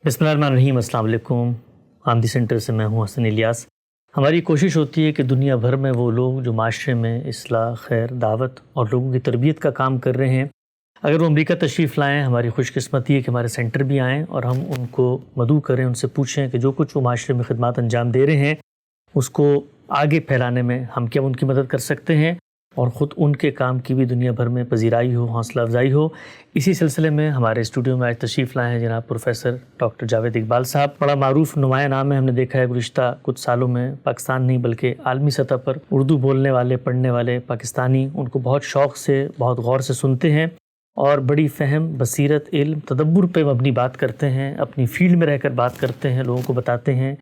بسم اللہ الرحمن الرحیم۔ السلام علیکم۔ غامدی سینٹر سے میں ہوں حسن الیاس۔ ہماری کوشش ہوتی ہے کہ دنیا بھر میں وہ لوگ جو معاشرے میں اصلاح، خیر، دعوت اور لوگوں کی تربیت کا کام کر رہے ہیں، اگر وہ امریکہ تشریف لائیں، ہماری خوش قسمتی ہے کہ ہمارے سینٹر بھی آئیں اور ہم ان کو مدعو کریں، ان سے پوچھیں کہ جو کچھ وہ معاشرے میں خدمات انجام دے رہے ہیں اس کو آگے پھیلانے میں ہم کیا ان کی مدد کر سکتے ہیں اور خود ان کے کام کی بھی دنیا بھر میں پذیرائی ہو، حوصلہ افزائی ہو۔ اسی سلسلے میں ہمارے اسٹوڈیو میں آج تشریف لائے ہیں جناب پروفیسر ڈاکٹر جاوید اقبال صاحب۔ بڑا معروف نمایاں نام ہے، ہم نے دیکھا ہے گزشتہ کچھ سالوں میں پاکستان نہیں بلکہ عالمی سطح پر اردو بولنے والے، پڑھنے والے پاکستانی ان کو بہت شوق سے، بہت غور سے سنتے ہیں اور بڑی فہم، بصیرت، علم، تدبر پہ مبنی بات کرتے ہیں، اپنی فیلڈ میں رہ کر بات کرتے ہیں، لوگوں کو بتاتے ہیں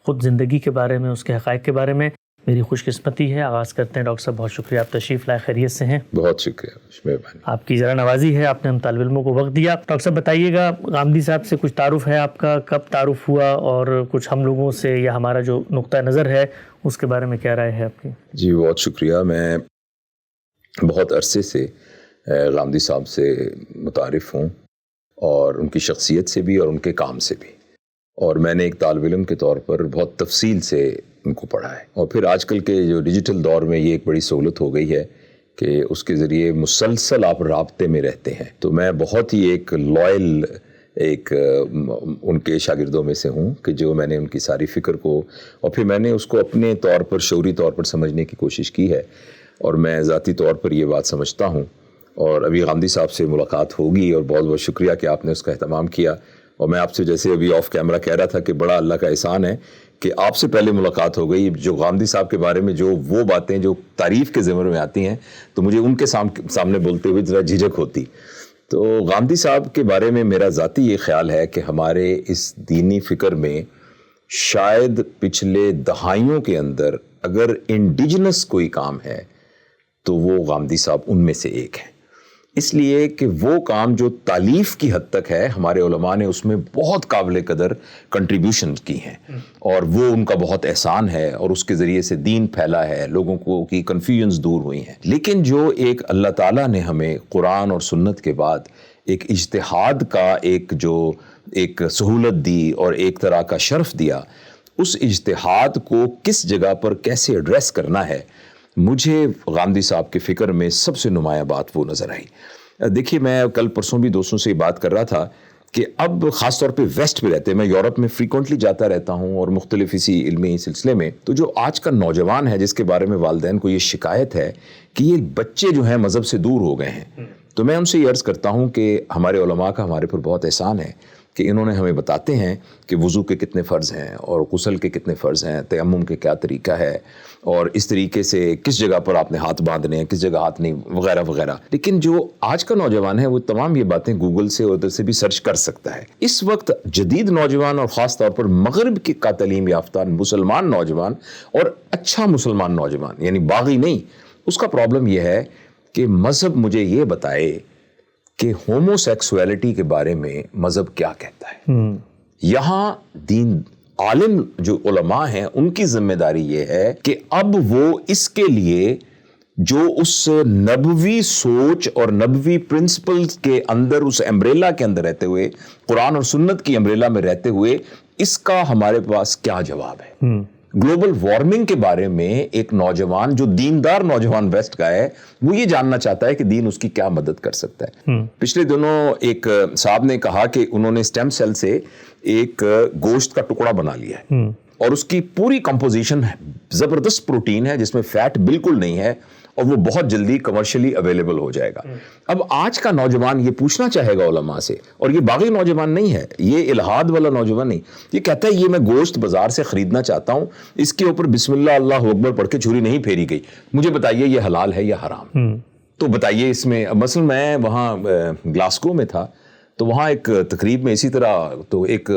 خود زندگی کے بارے میں، اس کے حقائق کے بارے میں۔ میری خوش قسمتی ہے۔ آغاز کرتے ہیں ڈاکٹر صاحب، بہت شکریہ آپ تشریف لائے، خیریت سے ہیں؟ بہت شکریہ، مہربانی۔ آپ کی ذرا نوازی ہے، آپ نے ہم طالب علموں کو وقت دیا۔ ڈاکٹر صاحب بتائیے گا، غامدی صاحب سے کچھ تعارف ہے آپ کا؟ کب تعارف ہوا اور کچھ ہم لوگوں سے یا ہمارا جو نقطہ نظر ہے اس کے بارے میں کیا رائے ہے آپ کی؟ جی بہت شکریہ۔ میں بہت عرصے سے غامدی صاحب سے متعارف ہوں، اور ان کی شخصیت سے بھی اور ان کے کام سے بھی، اور میں نے ایک طالب علم کے طور پر بہت تفصیل سے ان کو پڑھا ہے۔ اور پھر آج کل کے جو ڈیجیٹل دور میں یہ ایک بڑی سہولت ہو گئی ہے کہ اس کے ذریعے مسلسل آپ رابطے میں رہتے ہیں، تو میں بہت ہی ایک لائل ان کے شاگردوں میں سے ہوں کہ جو میں نے ان کی ساری فکر کو اور پھر میں نے اس کو اپنے طور پر شعوری طور پر سمجھنے کی کوشش کی ہے، اور میں ذاتی طور پر یہ بات سمجھتا ہوں۔ اور ابھی غامدی صاحب سے ملاقات ہوگی، اور بہت بہت شکریہ کہ آپ نے اس کا اہتمام کیا۔ اور میں آپ سے جیسے ابھی آف کیمرہ کہہ رہا تھا کہ بڑا اللہ کا احسان ہے کہ آپ سے پہلے ملاقات ہو گئی۔ جو غامدی صاحب کے بارے میں جو وہ باتیں جو تعریف کے ضمن میں آتی ہیں تو مجھے ان کے سامنے بولتے ہوئے ذرا جھجک ہوتی۔ تو غامدی صاحب کے بارے میں میرا ذاتی یہ خیال ہے کہ ہمارے اس دینی فکر میں شاید پچھلے دہائیوں کے اندر اگر انڈیجنس کوئی کام ہے تو وہ غامدی صاحب ان میں سے ایک ہے، اس لیے کہ وہ کام جو تالیف کی حد تک ہے ہمارے علماء نے اس میں بہت قابل قدر کنٹریبیوشن کی ہیں، اور وہ ان کا بہت احسان ہے، اور اس کے ذریعے سے دین پھیلا ہے، لوگوں کو کی کنفیوژنز دور ہوئی ہیں۔ لیکن جو ایک اللہ تعالیٰ نے ہمیں قرآن اور سنت کے بعد ایک اجتہاد کا ایک سہولت دی اور ایک طرح کا شرف دیا، اس اجتہاد کو کس جگہ پر کیسے ایڈریس کرنا ہے، مجھے غامدی صاحب کے فکر میں سب سے نمایاں بات وہ نظر آئی۔ دیکھیے، میں کل پرسوں بھی دوستوں سے یہ بات کر رہا تھا کہ اب خاص طور پہ ویسٹ میں رہتے ہیں، میں یورپ میں فریکوینٹلی جاتا رہتا ہوں اور مختلف اسی علمی سلسلے میں، تو جو آج کا نوجوان ہے جس کے بارے میں والدین کو یہ شکایت ہے کہ یہ بچے جو ہیں مذہب سے دور ہو گئے ہیں، تو میں ان سے یہ عرض کرتا ہوں کہ ہمارے علماء کا ہمارے پر بہت احسان ہے کہ انہوں نے ہمیں بتاتے ہیں کہ وضو کے کتنے فرض ہیں اور غسل کے کتنے فرض ہیں، تیمم کے کیا طریقہ ہے، اور اس طریقے سے کس جگہ پر آپ نے ہاتھ باندھنے ہیں، کس جگہ ہاتھ نہیں، وغیرہ وغیرہ۔ لیکن جو آج کا نوجوان ہے وہ تمام یہ باتیں گوگل سے اور ادھر سے بھی سرچ کر سکتا ہے۔ اس وقت جدید نوجوان اور خاص طور پر مغرب کا تعلیم یافتہ مسلمان نوجوان اور اچھا مسلمان نوجوان، یعنی باغی نہیں، اس کا پرابلم یہ ہے کہ مذہب مجھے یہ بتائے کہ ہومو سیکسویلٹی کے بارے میں مذہب کیا کہتا ہے۔ یہاں دین عالم جو علماء ہیں ان کی ذمہ داری یہ ہے کہ اب وہ اس کے لیے جو اس نبوی سوچ اور نبوی پرنسپلز کے اندر، اس امبریلا کے اندر رہتے ہوئے، قرآن اور سنت کی امبریلا میں رہتے ہوئے، اس کا ہمارے پاس کیا جواب ہے۔ گلوبل وارمنگ کے بارے میں ایک نوجوان جو دیندار نوجوان ویسٹ کا ہے وہ یہ جاننا چاہتا ہے کہ دین اس کی کیا مدد کر سکتا ہے۔ پچھلے دنوں ایک صاحب نے کہا کہ انہوں نے اسٹیم سیل سے ایک گوشت کا ٹکڑا بنا لیا ہے، اور اس کی پوری کمپوزیشن زبردست پروٹین ہے جس میں فیٹ بالکل نہیں ہے، اور وہ بہت جلدی کمرشلی اویلیبل ہو جائے گا۔ اب آج کا نوجوان یہ پوچھنا چاہے گا علماء سے، اور یہ باغی نوجوان نہیں ہے، یہ الہاد والا نوجوان نہیں، یہ کہتا ہے یہ میں گوشت بازار سے خریدنا چاہتا ہوں، اس کے اوپر بسم اللہ اللہ اکبر پڑھ کے چھری نہیں پھیری گئی، مجھے بتائیے یہ حلال ہے یا حرام؟ تو بتائیے اس میں، مثلا میں وہاں گلاسکو میں تھا تو وہاں ایک تقریب میں اسی طرح تو ایک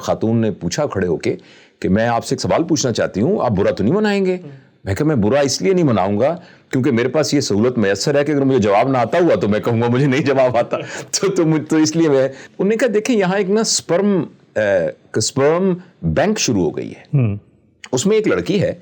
خاتون نے پوچھا کھڑے ہو کے کہ میں آپ سے ایک سوال پوچھنا چاہتی ہوں، آپ برا تو نہیں منائیں گے؟ میں کہ میں برا اس لیے نہیں مناؤں گا کیونکہ میرے پاس یہ سہولت میسر ہے کہ اگر مجھے جواب نہ آتا ہوا تو میں کہوں گا مجھے نہیں جواب آتا، تو اس لیے میں انہوں نے کہا دیکھیں یہاں ایک نا سپرم بینک شروع ہو گئی ہے، اس میں ایک لڑکی ہے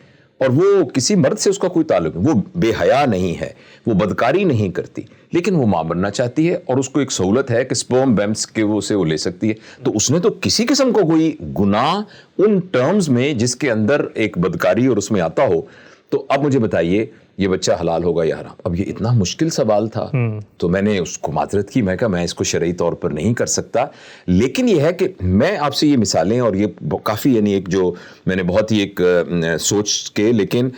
اور وہ کسی مرد سے اس کا کوئی تعلق نہیں, وہ بے حیا نہیں ہے, وہ بدکاری نہیں کرتی, لیکن وہ ماں بننا چاہتی ہے اور اس کو ایک سہولت ہے کہ سپرم بیمس کے وہ سے وہ لے سکتی ہے. تو اس نے تو کسی قسم کو کوئی گناہ ان ٹرمز میں جس کے اندر ایک بدکاری اور اس میں آتا ہو. تو اب مجھے بتائیے یہ بچہ حلال ہوگا یا حرام؟ اب یہ اتنا مشکل سوال تھا تو میں نے اس کو معذرت کی, میں کہا میں اس کو شرعی طور پر نہیں کر سکتا, لیکن یہ ہے کہ میں آپ سے یہ مثالیں, اور یہ کافی یعنی ایک جو میں نے بہت ہی ایک سوچ کے لیکن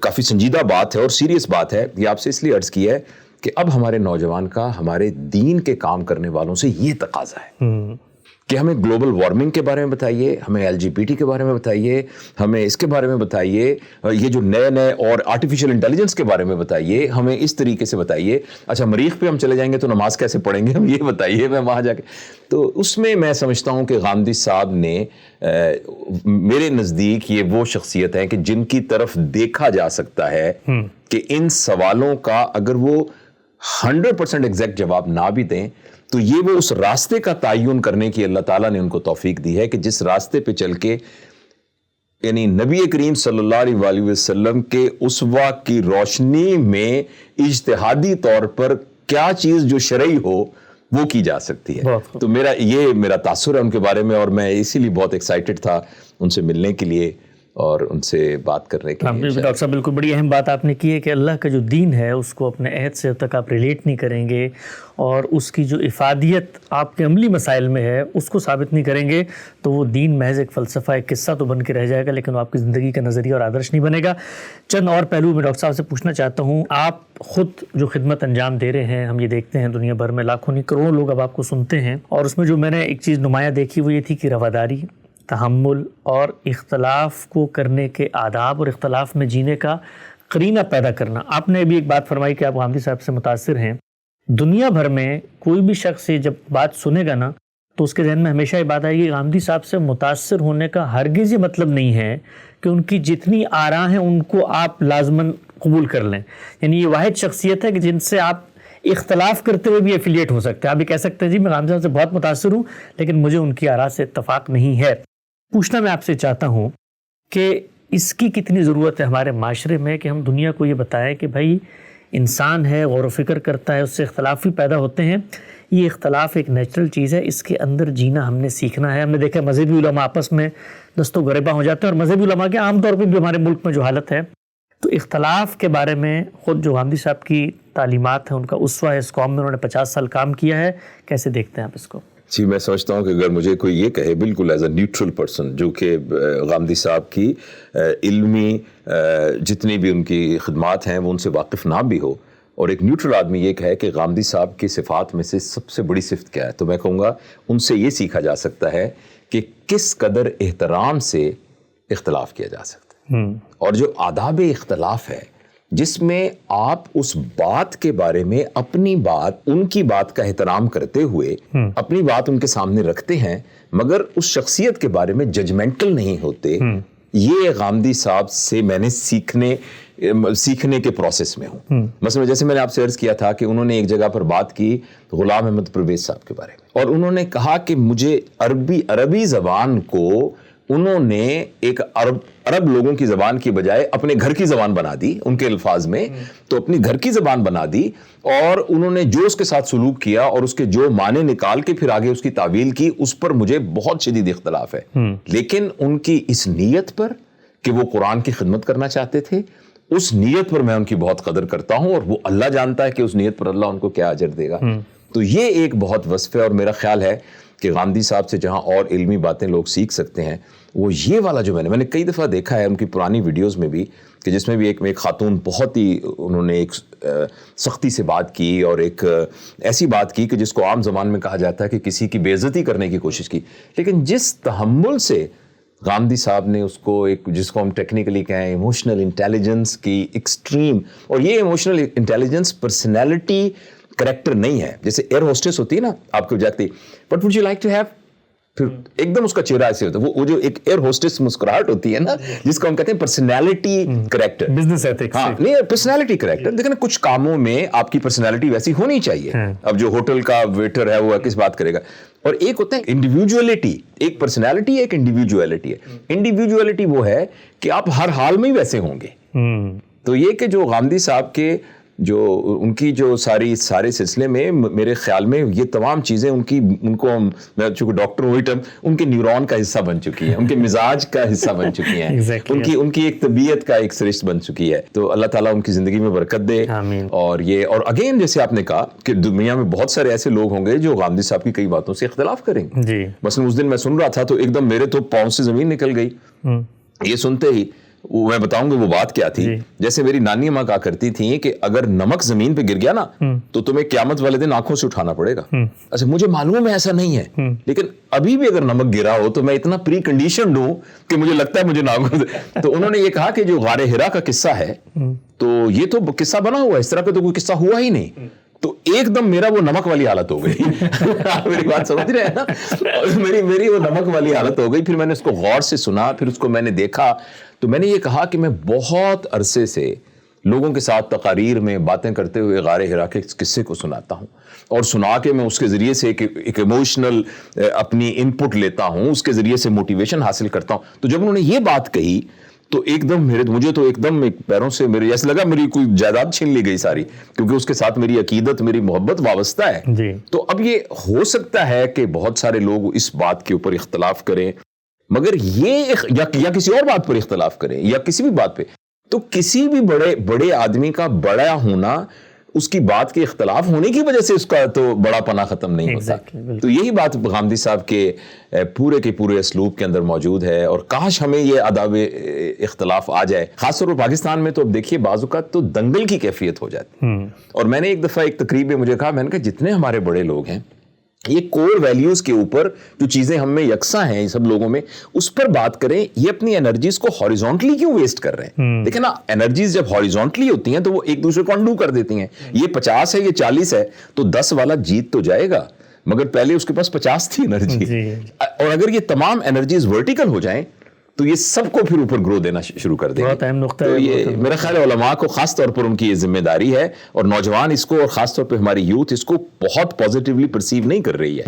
کافی سنجیدہ بات ہے اور سیریس بات ہے, یہ آپ سے اس لیے عرض کی ہے کہ اب ہمارے نوجوان کا ہمارے دین کے کام کرنے والوں سے یہ تقاضا ہے کہ ہمیں گلوبل وارمنگ کے بارے میں بتائیے, ہمیں LGBT کے بارے میں بتائیے, ہمیں اس کے بارے میں بتائیے, یہ جو نئے اور آرٹیفیشل انٹیلیجنس کے بارے میں بتائیے, ہمیں اس طریقے سے بتائیے. اچھا مریخ پہ ہم چلے جائیں گے تو نماز کیسے پڑھیں گے ہم, یہ بتائیے میں وہاں جا کے. تو اس میں سمجھتا ہوں کہ غامدی صاحب نے میرے نزدیک یہ وہ شخصیت ہے کہ جن کی طرف دیکھا جا سکتا ہے کہ ان سوالوں کا اگر وہ 100% ایگزیکٹ جواب نہ بھی دیں تو یہ وہ اس راستے کا تعین کرنے کی اللہ تعالیٰ نے ان کو توفیق دی ہے کہ جس راستے پہ چل کے یعنی نبی کریم صلی اللہ علیہ وسلم کے اسوہ کی روشنی میں اجتہادی طور پر کیا چیز جو شرعی ہو وہ کی جا سکتی ہے. تو میرا تاثر ہے ان کے بارے میں, اور میں اسی لیے بہت ایکسائٹڈ تھا ان سے ملنے کے لیے اور ان سے بات کرنے کے لیے. ڈاکٹر صاحب بالکل بڑی اہم بات آپ نے کی ہے کہ اللہ کا جو دین ہے اس کو اپنے عہد سے تک آپ ریلیٹ نہیں کریں گے, اور اس کی جو افادیت آپ کے عملی مسائل میں ہے اس کو ثابت نہیں کریں گے تو وہ دین محض ایک فلسفہ, ایک قصہ تو بن کے رہ جائے گا, لیکن وہ آپ کی زندگی کا نظریہ اور آدرش نہیں بنے گا. چند اور پہلو میں ڈاکٹر صاحب سے پوچھنا چاہتا ہوں. آپ خود جو خدمت انجام دے رہے ہیں, ہم یہ دیکھتے ہیں دنیا بھر میں لاکھوں نہیں کروڑوں لوگ اب آپ کو سنتے ہیں, اور اس میں جو میں نے ایک چیز نمایاں دیکھی وہ یہ تھی کہ رواداری, تحمل اور اختلاف کو کرنے کے آداب اور اختلاف میں جینے کا قرینہ پیدا کرنا. آپ نے بھی ایک بات فرمائی کہ آپ غامدی صاحب سے متاثر ہیں. دنیا بھر میں کوئی بھی شخص جب بات سنے گا نا تو اس کے ذہن میں ہمیشہ یہ بات آئے گی غامدی صاحب سے متاثر ہونے کا ہرگز یہ مطلب نہیں ہے کہ ان کی جتنی آراء ہیں ان کو آپ لازماً قبول کر لیں. یعنی یہ واحد شخصیت ہے کہ جن سے آپ اختلاف کرتے ہوئے بھی ایفیلیٹ ہو سکتے ہیں. آپ بھی کہہ سکتے ہیں جی میں غامدی صاحب سے بہت متاثر ہوں لیکن مجھے ان کی آراء سے اتفاق نہیں ہے. پوچھنا میں آپ سے چاہتا ہوں کہ اس کی کتنی ضرورت ہے ہمارے معاشرے میں کہ ہم دنیا کو یہ بتائیں کہ بھائی انسان ہے, غور و فکر کرتا ہے, اس سے اختلاف بھی پیدا ہوتے ہیں, یہ اختلاف ایک نیچرل چیز ہے, اس کے اندر جینا ہم نے سیکھنا ہے. ہم نے دیکھا مذہبی علماء آپس میں دست و گریباں ہو جاتے ہیں, اور مذہبی علماء کے عام طور پہ بھی ہمارے ملک میں جو حالت ہے. تو اختلاف کے بارے میں خود جو غامدی صاحب کی تعلیمات ہیں, ان کا اسوہ ہے اس قوم میں, انہوں نے 50 سال کام کیا ہے, کیسے دیکھتے ہیں آپ اس کو؟ جی میں سمجھتا ہوں کہ اگر مجھے کوئی یہ کہے بالکل ایز اے نیوٹرل پرسن جو کہ غامدی صاحب کی علمی جتنی بھی ان کی خدمات ہیں وہ ان سے واقف نہ بھی ہو, اور ایک نیوٹرل آدمی یہ کہے کہ غامدی صاحب کی صفات میں سے سب سے بڑی صفت کیا ہے, تو میں کہوں گا ان سے یہ سیکھا جا سکتا ہے کہ کس قدر احترام سے اختلاف کیا جا سکتا ہے. اور جو آداب اختلاف ہے جس میں آپ اس بات کے بارے میں اپنی بات ان کی بات کا احترام کرتے ہوئے اپنی بات ان کے سامنے رکھتے ہیں مگر اس شخصیت کے بارے میں ججمنٹل نہیں ہوتے, یہ غامدی صاحب سے میں نے سیکھنے کے پروسیس میں ہوں. مثلا جیسے میں نے آپ سے عرض کیا تھا کہ انہوں نے ایک جگہ پر بات کی غلام احمد پرویز صاحب کے بارے میں, اور انہوں نے کہا کہ مجھے عربی زبان کو انہوں نے ایک عرب لوگوں کی زبان کی بجائے اپنے گھر کی زبان بنا دی, ان کے الفاظ میں تو اپنی گھر کی زبان بنا دی, اور انہوں نے جو اس کے ساتھ سلوک کیا اور اس کے جو معنی نکال کے پھر آگے اس کی تعویل کی, اس پر مجھے بہت شدید اختلاف ہے. لیکن ان کی اس نیت پر کہ وہ قرآن کی خدمت کرنا چاہتے تھے, اس نیت پر میں ان کی بہت قدر کرتا ہوں, اور وہ اللہ جانتا ہے کہ اس نیت پر اللہ ان کو کیا اجر دے گا. تو یہ ایک بہت وصف ہے, اور میرا خیال ہے کہ غامدی صاحب سے جہاں اور علمی باتیں لوگ سیکھ سکتے ہیں وہ یہ والا جو میں نے کئی دفعہ دیکھا ہے ان کی پرانی ویڈیوز میں بھی, کہ جس میں بھی ایک خاتون بہت ہی انہوں نے ایک سختی سے بات کی اور ایک ایسی بات کی کہ جس کو عام زبان میں کہا جاتا ہے کہ کسی کی بے عزتی کرنے کی کوشش کی, لیکن جس تحمل سے غامدی صاحب نے اس کو ایک جس کو ہم ٹیکنیکلی کہیں ایموشنل انٹیلیجنس کی ایکسٹریم, اور یہ ایموشنل انٹیلیجنس پرسنالٹی کریکٹر نہیں ہے. جیسے ایئر ہوسٹس ہوتی ہے نا, آپ کو جاتی but would you like to have, پھر ایک دم اس کا چہرہ ایسے ہوتا ہے, وہ جو ایک ایئر ہوسٹس مسکراہٹ ہوتی ہے نا جس کو ہم کہتے ہیں پرسنالٹی کریکٹر, بزنس ایتھکس. ہاں نہیں پرسنالٹی کریکٹر. دیکھیں نا کچھ کاموں میں آپ کی پرسنالٹی ویسی ہونی چاہیے. اب جو ہوٹل کا ویٹر ہے وہ کس بات کرے گا, اور ایک ہوتا ہے انڈیویجولیٹی، ایک پرسنالٹی ایک انڈیویجولیٹی ہے. انڈیویجولیٹی وہ ہے کہ آپ ہر حال میں ہی ویسے ہوں گے. تو یہ کہ جو غامدی صاحب کے جو ان کی جو سارے سلسلے میں میرے خیال میں یہ تمام چیزیں ان کو میں چونکہ ڈاکٹر وہی ٹرم ان کے نیورون کا حصہ بن چکی ہیں، ان کے مزاج کا حصہ بن چکی ہیں، ان کی ایک طبیعت کا ایک سرشت بن چکی ہے. تو اللہ تعالیٰ ان کی زندگی میں برکت دے. اور اگین جیسے آپ نے کہا کہ دنیا میں بہت سارے ایسے لوگ ہوں گے جو غامدی صاحب کی کئی باتوں سے اختلاف کریں گے. مثلا اس دن میں سن رہا تھا تو ایک دم میرے تو پاؤں سے زمین نکل گئی یہ سنتے ہی. میں بتاؤں گا وہ بات کیا تھی. جیسے میری نانی ماں کہا کرتی تھیں کہ اگر نمک زمین پہ گر گیا نا تو تمہیں قیامت والے دن آنکھوں سے اٹھانا پڑے گا. اچھا مجھے معلوم ہے ایسا نہیں ہے، لیکن ابھی بھی اگر نمک گرا ہو تو میں اتنا پری کنڈیشنڈ ہوں کہ مجھے لگتا ہے مجھے ناگو. تو انہوں نے یہ کہا کہ جو غار حرا کا قصہ ہے تو یہ تو قصہ بنا ہوا ہے، اس طرح کا تو کوئی قصہ ہوا ہی نہیں. تو ایک دم میرا وہ نمک والی حالت ہو گئی. میری بات سمجھ رہے ہیں نا؟ میری وہ نمک والی حالت ہو گئی. پھر میں نے اس کو غور سے سنا، پھر اس کو میں نے دیکھا. تو میں نے یہ کہا کہ میں بہت عرصے سے لوگوں کے ساتھ تقاریر میں باتیں کرتے ہوئے غار حرا کے قصے کو سناتا ہوں، اور سنا کے میں اس کے ذریعے سے ایک ایموشنل اپنی ان پٹ لیتا ہوں، اس کے ذریعے سے موٹیویشن حاصل کرتا ہوں. تو جب انہوں نے یہ بات کہی تو ایک دم مجھے تو ایک دم پیروں سے میرے ایسا لگا میری کوئی جائیداد چھین لی گئی ساری، کیونکہ اس کے ساتھ میری عقیدت میری محبت وابستہ ہے. تو اب یہ ہو سکتا ہے کہ بہت سارے لوگ اس بات کے اوپر اختلاف کریں، مگر یہ یا کسی اور بات پر اختلاف کریں یا کسی بھی بات پہ، تو کسی بھی بڑے آدمی کا بڑا ہونا اس کی بات کے اختلاف ہونے کی وجہ سے اس کا تو بڑا پنا ختم نہیں ہوتا. تو یہی بات غامدی صاحب کے پورے کے پورے اسلوب کے اندر موجود ہے. اور کاش ہمیں یہ آداب اختلاف آ جائے، خاص طور پر پاکستان میں. تو اب دیکھیے بعض اوقات تو دنگل کی کیفیت ہو جاتی. اور میں نے ایک دفعہ ایک تقریب میں مجھے کہا، میں نے کہا جتنے ہمارے بڑے لوگ ہیں یہ کور ویلیوز کے اوپر جو چیزیں ہم میں یکساں ہیں سب لوگوں میں، اس پر بات کریں. یہ اپنی انرجیز کو ہاریزونٹلی کیوں ویسٹ کر رہے ہیں؟ دیکھیں نا، انرجیز جب ہاریزونٹلی ہوتی ہیں تو وہ ایک دوسرے کو انڈو کر دیتی ہیں. یہ 50 ہے یہ 40 ہے تو 10 والا جیت تو جائے گا، مگر پہلے اس کے پاس 50 تھی انرجی. اور اگر یہ تمام انرجیز ورٹیکل ہو جائیں تو یہ سب کو پھر اوپر گرو دینا شروع کر دیں. بہت اہم نقطہ ہے. تو یہ میرا خیال ہے علماء کو خاص طور پر ان کی یہ ذمہ داری ہے، اور نوجوان اس کو، اور خاص طور پہ ہماری یوتھ اس کو بہت پازیٹیولی پرسیو نہیں کر رہی ہے.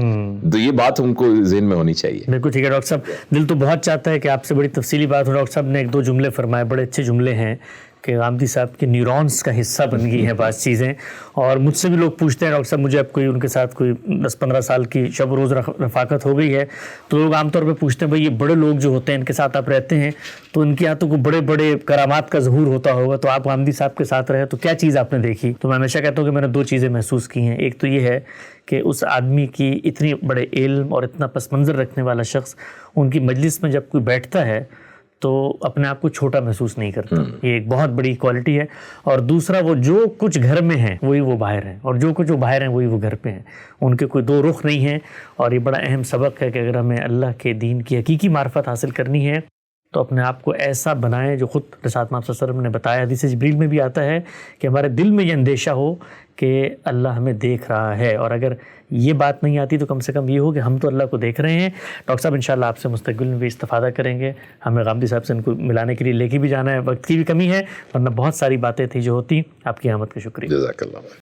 تو یہ بات ان کو ذہن میں ہونی چاہیے. بالکل ٹھیک ہے ڈاکٹر صاحب. دل تو بہت چاہتا ہے کہ آپ سے بڑی تفصیلی بات ہو. ڈاکٹر صاحب نے 1-2 جملے فرمائے، بڑے اچھے جملے ہیں کہ غامدی صاحب کے نیورونز کا حصہ بن گئی ہیں بعض چیزیں. اور مجھ سے بھی لوگ پوچھتے ہیں ڈاکٹر صاحب، مجھے اب ان کے ساتھ کوئی 10-15 سال کی شب روز رفاقت ہو گئی ہے، تو لوگ عام طور پہ پوچھتے ہیں بھائی یہ بڑے لوگ جو ہوتے ہیں ان کے ساتھ آپ رہتے ہیں تو ان کے یہاں تو کوئی بڑے کرامات کا ظہور ہوتا ہوگا، تو آپ غامدی صاحب کے ساتھ رہے تو کیا چیز آپ نے دیکھی؟ تو میں ہمیشہ کہتا ہوں کہ میں نے 2 چیزیں محسوس کی ہیں. ایک تو یہ ہے کہ اس آدمی کی اتنی بڑے علم اور اتنا پس منظر رکھنے والا شخص ان کی مجلس میں جب کوئی بیٹھتا ہے تو اپنے آپ کو چھوٹا محسوس نہیں کرتا. یہ ایک بہت بڑی کوالٹی ہے. اور دوسرا، وہ جو کچھ گھر میں ہیں وہی وہ باہر ہیں، اور جو کچھ وہ باہر ہیں وہی وہ گھر پہ ہیں. ان کے کوئی 2 رخ نہیں ہیں. اور یہ بڑا اہم سبق ہے کہ اگر ہمیں اللہ کے دین کی حقیقی معرفت حاصل کرنی ہے تو اپنے آپ کو ایسا بنائیں جو خود رسالت میں آپ صلی اللہ علیہ وسلم نے بتایا. حدیث جبریل میں بھی آتا ہے کہ ہمارے دل میں یہ اندیشہ ہو کہ اللہ ہمیں دیکھ رہا ہے. اور اگر یہ بات نہیں آتی تو کم سے کم یہ ہو کہ ہم تو اللہ کو دیکھ رہے ہیں. ڈاکٹر صاحب انشاءاللہ آپ سے مستقبل میں بھی استفادہ کریں گے. ہمیں غامدی صاحب سے ان کو ملانے کے لیے لے کے بھی جانا ہے، وقت کی بھی کمی ہے، ورنہ بہت ساری باتیں تھیں جو ہوتی. آپ کی آمد کا شکریہ. جزاک اللہ.